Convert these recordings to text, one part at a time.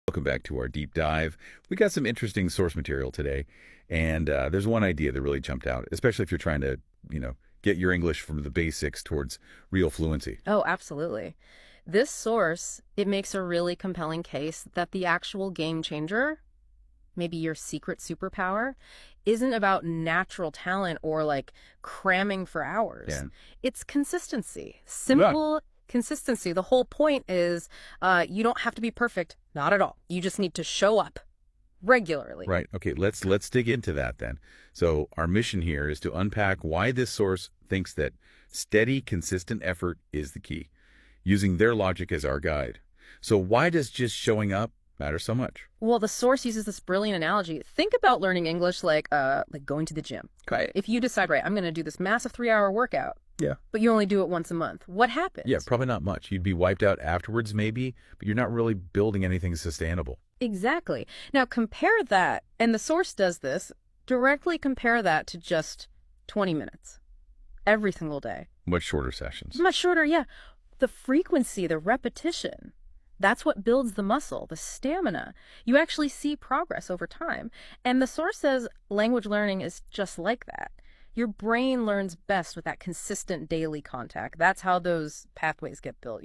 Welcome back to our deep dive. We got some interesting source material today, and there's one idea that really jumped out, especially if you're trying to, get your English from the basics towards real fluency. Oh, absolutely. This source, it makes a really compelling case that the actual game changer, maybe your secret superpower, isn't about natural talent or like cramming for hours. Yeah. It's consistency. Yeah. Simple consistency. The whole point is you don't have to be perfect. Not at all. You just need to show up regularly. Right. Okay, let's dig into that then. So our mission here is to unpack why this source thinks that steady, consistent effort is the key, using their logic as our guide. So why does just showing up matter so much? Well, the source uses this brilliant analogy. Think about learning English like going to the gym. Okay. If you decide, right, I'm going to do this massive 3-hour workout, Yeah. but you only do it once a month, what happens? Yeah, probably not much. You'd be wiped out afterwards maybe, but you're not really building anything sustainable. Exactly. Now compare that, and the source does this, directly compare that to just 20 minutes every single day. Much shorter sessions. Much shorter, yeah. The frequency, the repetition, that's what builds the muscle, the stamina. You actually see progress over time. And the source says language learning is just like that. Your brain learns best with that consistent daily contact. That's how those pathways get built,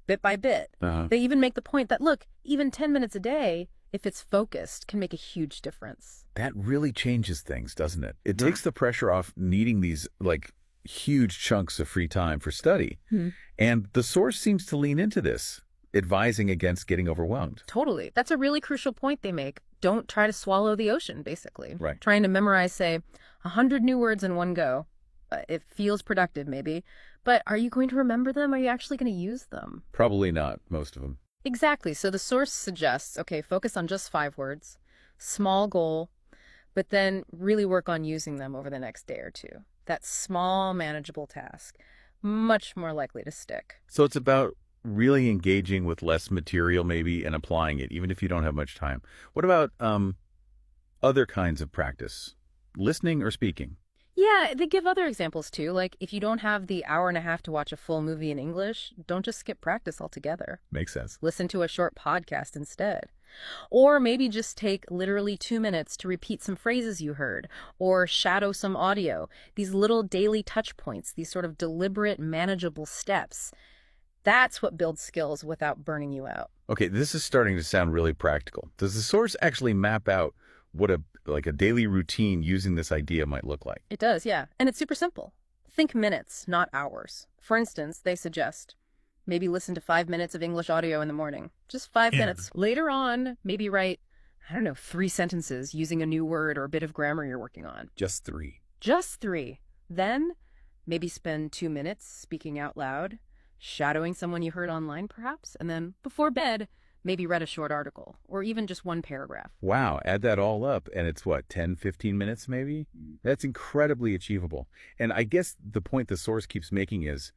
bit by bit. They even make the point that, look, even 10 minutes a day, if it's focused, can make a huge difference. That really changes things, doesn't it? It takes the pressure off needing these, huge chunks of free time for study. And the source seems to lean into this, advising against getting overwhelmed. Totally. That's a really crucial point they make. Don't try to swallow the ocean, basically. Right. Trying to memorize, say, 100 new words in one go. It feels productive, maybe. But are you going to remember them? Are you actually going to use them? Probably not, most of them. Exactly. So the source suggests, okay, focus on just 5 words, small goal, but then really work on using them over the next day or two. That small, manageable task, much more likely to stick. So it's about really engaging with less material maybe and applying it, even if you don't have much time. What about other kinds of practice? Listening or speaking? Yeah, they give other examples too. Like if you don't have the hour and a half to watch a full movie in English, don't just skip practice altogether. Makes sense. Listen to a short podcast instead. Or maybe just take literally 2 minutes to repeat some phrases you heard or shadow some audio. These little daily touch points, these sort of deliberate, manageable steps. That's what builds skills without burning you out. Okay, this is starting to sound really practical. Does the source actually map out what a daily routine using this idea might look like? It does, yeah. And it's super simple. Think minutes, not hours. For instance, they suggest maybe listen to 5 minutes of English audio in the morning. Just 5 minutes. Later on, maybe write, 3 sentences using a new word or a bit of grammar you're working on. Just 3. Just 3. Then maybe spend 2 minutes speaking out loud, shadowing someone you heard online perhaps, and then before bed, maybe read a short article or even just 1 paragraph. Wow, add that all up and it's 10, 15 minutes maybe? That's incredibly achievable. And I guess the point the source keeps making is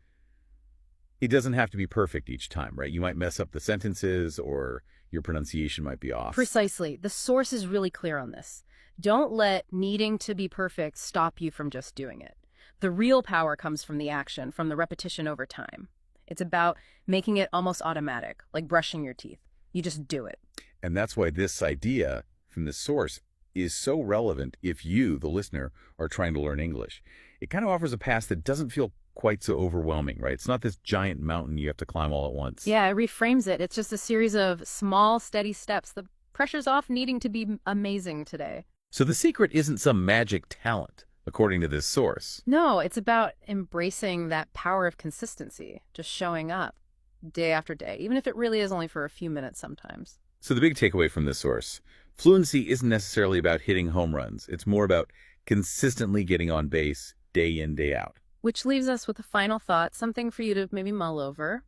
it doesn't have to be perfect each time, right? You might mess up the sentences or your pronunciation might be off. Precisely. The source is really clear on this. Don't let needing to be perfect stop you from just doing it. The real power comes from the action, from the repetition over time. It's about making it almost automatic, like brushing your teeth. You just do it. And that's why this idea from the source is so relevant if you, the listener, are trying to learn English. It kind of offers a path that doesn't feel quite so overwhelming, right? It's not this giant mountain you have to climb all at once. Yeah, it reframes it. It's just a series of small, steady steps. The pressure's off needing to be amazing today. So the secret isn't some magic talent, according to this source. No, it's about embracing that power of consistency, just showing up day after day, even if it really is only for a few minutes sometimes. So the big takeaway from this source, fluency isn't necessarily about hitting home runs. It's more about consistently getting on base day in, day out. Which leaves us with a final thought, something for you to maybe mull over.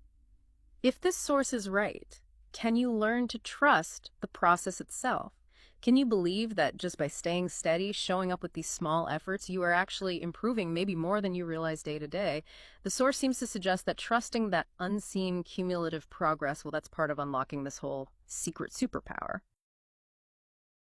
If this source is right, can you learn to trust the process itself? Can you believe that just by staying steady, showing up with these small efforts, you are actually improving maybe more than you realize day to day? The source seems to suggest that trusting that unseen cumulative progress, well, that's part of unlocking this whole secret superpower.